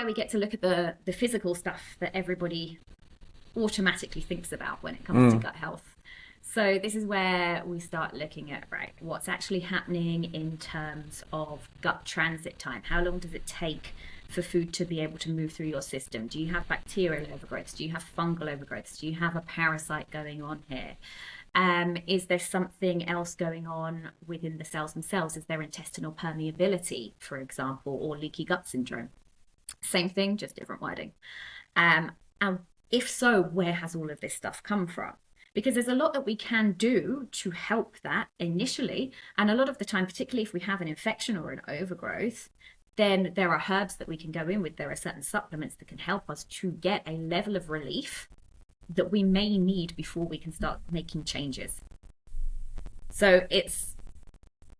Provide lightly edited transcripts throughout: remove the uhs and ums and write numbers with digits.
we get to look at the physical stuff that everybody automatically thinks about when it comes to gut health. So this is where we start looking at, right, what's actually happening in terms of gut transit time. How long does it take for food to be able to move through your system? Do you have bacterial overgrowths? Do you have fungal overgrowths? Do you have a parasite going on here? Is there something else going on within the cells themselves? Is there intestinal permeability, for example, or leaky gut syndrome? Same thing, just different wording. And if so, where has all of this stuff come from? Because there's a lot that we can do to help that initially. And a lot of the time, particularly if we have an infection or an overgrowth, then there are herbs that we can go in with. There are certain supplements that can help us to get a level of relief that we may need before we can start making changes. So it's,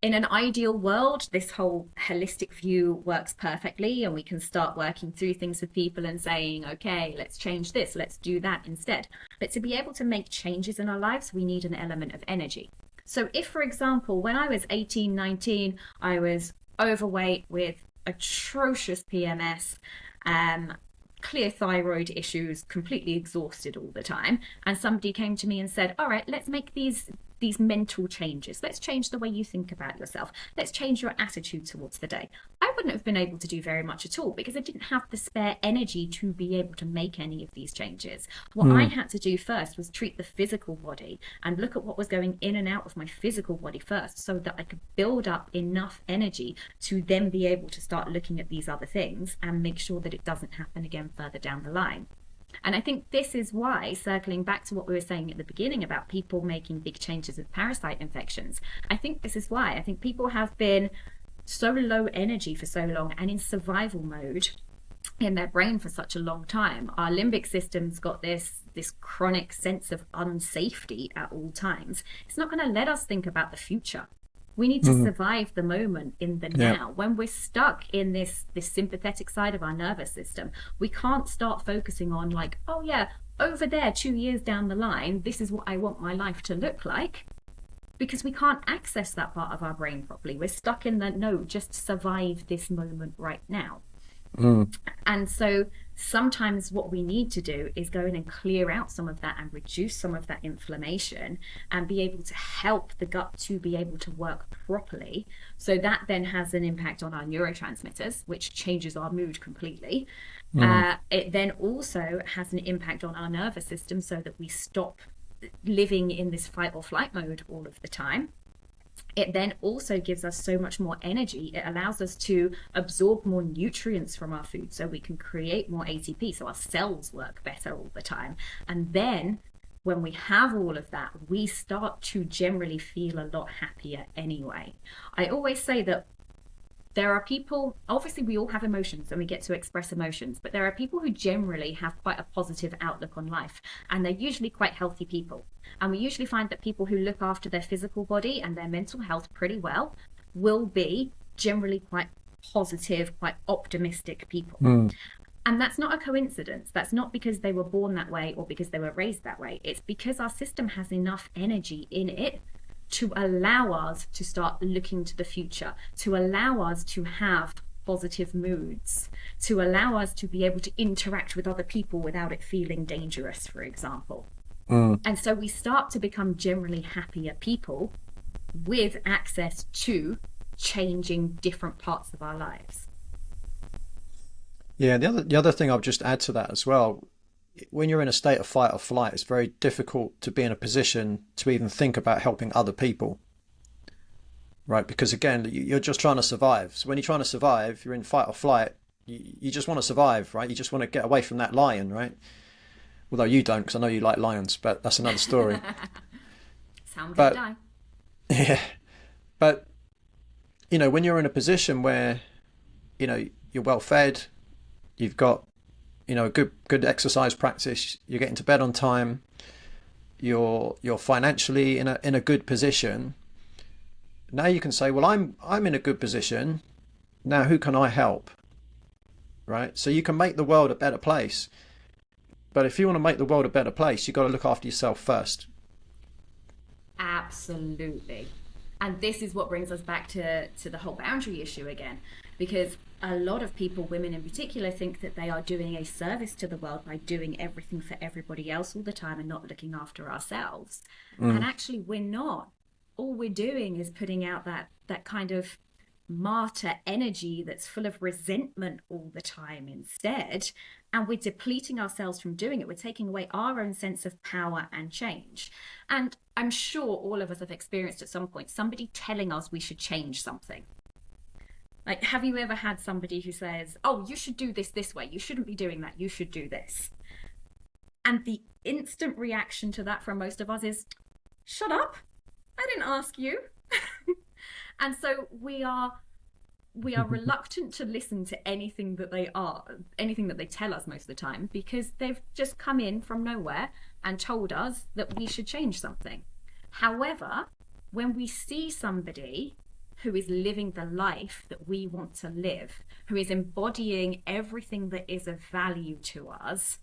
in an ideal world, this whole holistic view works perfectly, and we can start working through things with people and saying, okay, let's change this, let's do that instead. But to be able to make changes in our lives, we need an element of energy. So if, for example, when I was 18, 19, I was overweight with atrocious PMS, clear thyroid issues, completely exhausted all the time, and somebody came to me and said, all right, let's make these mental changes. Let's change the way you think about yourself. Let's change your attitude towards the day. I wouldn't have been able to do very much at all because I didn't have the spare energy to be able to make any of these changes. What I had to do first was treat the physical body and look at what was going in and out of my physical body first, so that I could build up enough energy to then be able to start looking at these other things and make sure that it doesn't happen again further down the line. And I think this is why, circling back to what we were saying at the beginning about people making big changes with parasite infections, I think this is why. I think people have been so low energy for so long and in survival mode in their brain for such a long time. Our limbic system's got this chronic sense of unsafety at all times. It's not going to let us think about the future. We need to survive the moment in the now. When we're stuck in this sympathetic side of our nervous system, we can't start focusing on like, oh yeah, over there 2 years down the line, this is what I want my life to look like, because we can't access that part of our brain properly. We're stuck in the, no, just survive this moment right now. And so sometimes what we need to do is go in and clear out some of that and reduce some of that inflammation and be able to help the gut to be able to work properly. So that then has an impact on our neurotransmitters, which changes our mood completely. It then also has an impact on our nervous system so that we stop living in this fight or flight mode all of the time. It then also gives us so much more energy. It allows us to absorb more nutrients from our food so we can create more ATP, so our cells work better all the time. And then when we have all of that, we start to generally feel a lot happier anyway. I always say that there are people, obviously we all have emotions and we get to express emotions, but there are people who generally have quite a positive outlook on life, and they're usually quite healthy people. And we usually find that people who look after their physical body and their mental health pretty well will be generally quite positive, quite optimistic people. And that's not a coincidence. That's not because they were born that way or because they were raised that way. It's because our system has enough energy in it to allow us to start looking to the future, to allow us to have positive moods, to allow us to be able to interact with other people without it feeling dangerous, for example. And so we start to become generally happier people with access to changing different parts of our lives. Yeah, the other thing I'll just add to that as well, when you're in a state of fight or flight, it's very difficult to be in a position to even think about helping other people, right? Because again, you're just trying to survive. So when you're trying to survive, you're in fight or flight, you just want to survive, right? You just want to get away from that lion, right? Although you don't, because I know you like lions, but that's another story. Sound gonna die. Yeah, but you know, when you're in a position where, you know, you're well fed, you've got, you know, a good exercise practice, you're getting to bed on time, you're financially in a good position. Now you can say, well, I'm in a good position. Now who can I help? Right? So you can make the world a better place. But if you want to make the world a better place, you've got to look after yourself first. Absolutely. And this is what brings us back to the whole boundary issue again, because a lot of people, women in particular, think that they are doing a service to the world by doing everything for everybody else all the time and not looking after ourselves. And actually, we're not. All we're doing is putting out that kind of martyr energy that's full of resentment all the time instead. And we're depleting ourselves from doing it. We're taking away our own sense of power and change. And I'm sure all of us have experienced at some point somebody telling us we should change something. Like, have you ever had somebody who says, oh, you should do this way. You shouldn't be doing that. You should do this. And the instant reaction to that from most of us is, shut up. I didn't ask you. And so we are reluctant to listen to anything that they tell us most of the time, because they've just come in from nowhere and told us that we should change something. However, when we see somebody who is living the life that we want to live, who is embodying everything that is of value to us,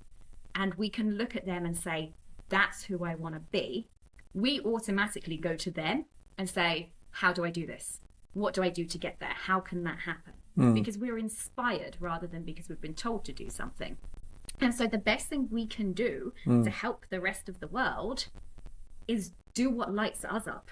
and we can look at them and say, that's who I want to be, we automatically go to them and say, how do I do this? What do I do to get there? How can that happen? Because we're inspired rather than because we've been told to do something. And so the best thing we can do to help the rest of the world is do what lights us up.